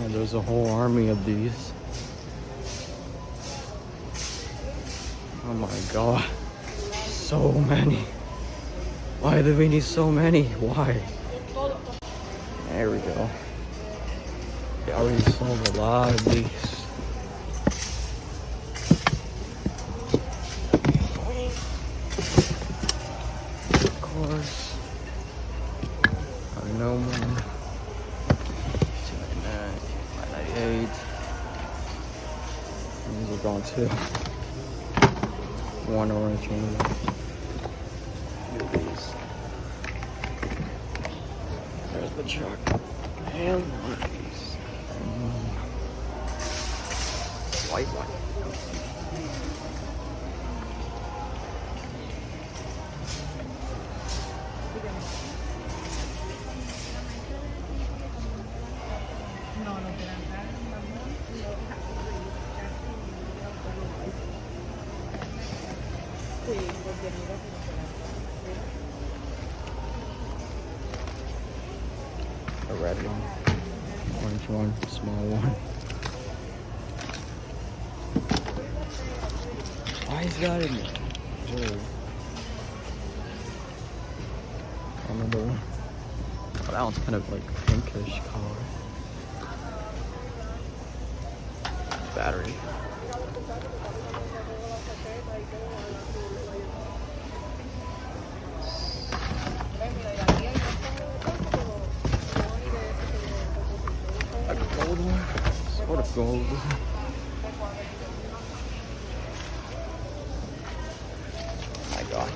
And there's a whole army of these. Oh my god. So many. Why do we need so many? Why? There we go. They already sold a lot of these. Of course. I know one. 299, 598. These are gone too. One orange one. Look at these. There's the truck. And one of these. And white one. A red one, orange one, small one. Why is that in there? Whoa. Another one. Oh, that one's kind of like pinkish color. Battery. A gold one? Sort of gold. My god.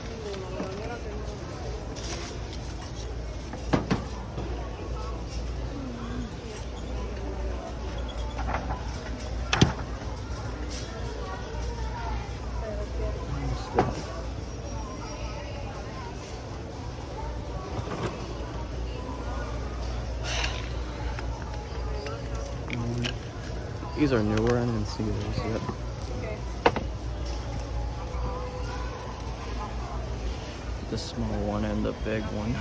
These are newer, I didn't see those yet. The small one and the big one.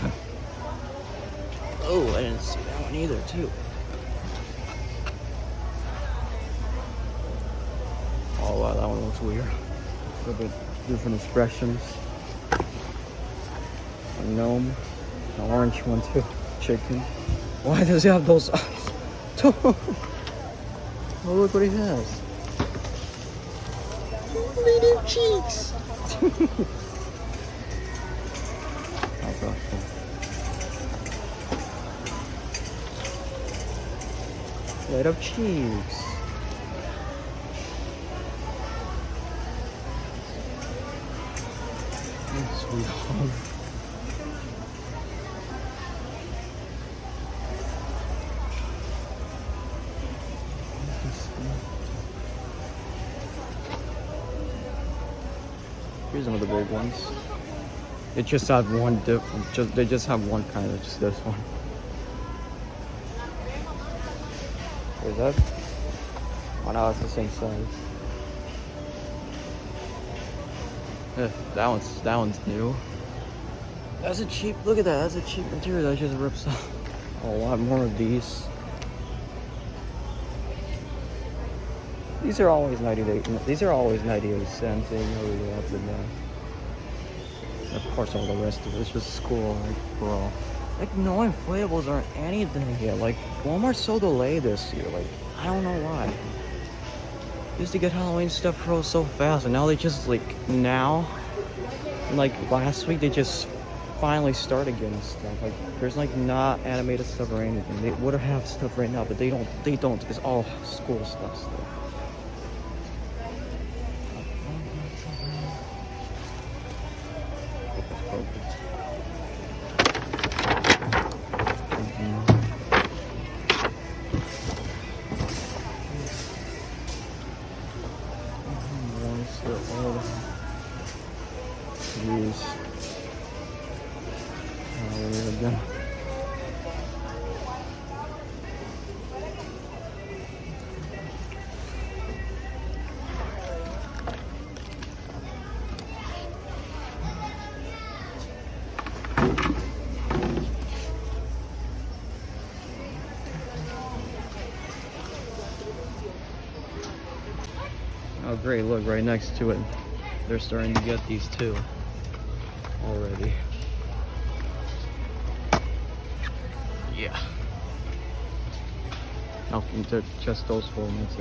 Oh, I didn't see that one either, too. Oh wow, that one looks weird. A little bit different expressions. A gnome, an orange one too. Chicken. Why does he have those eyes? Oh, look what he has. Little cheeks. That's awesome. Little cheeks. Sweet home. Here's one of the big ones. They just have one different. They just have one kind of just this one. Is that? Oh no, it's the same size. That one's new. That's a cheap. Look at that. That's a cheap material that just rips off. A lot more of these. These are always 98. These are always 98 cents. They know really up to that. Of course, all the rest of it's just school, like, bro. Like, no inflatables aren't anything here. Like, Walmart so delayed this year. Like, I don't know why. Used to get Halloween stuff pro so fast, and now they just like like last week they just finally started getting stuff. Like, there's like not animated stuff or anything. They would have stuff right now, but they don't. It's all school stuff still. Jeez. Again. Oh great, look, right next to it. They're starting to get these too. Already. Yeah. Nothing to just those 4 minutes.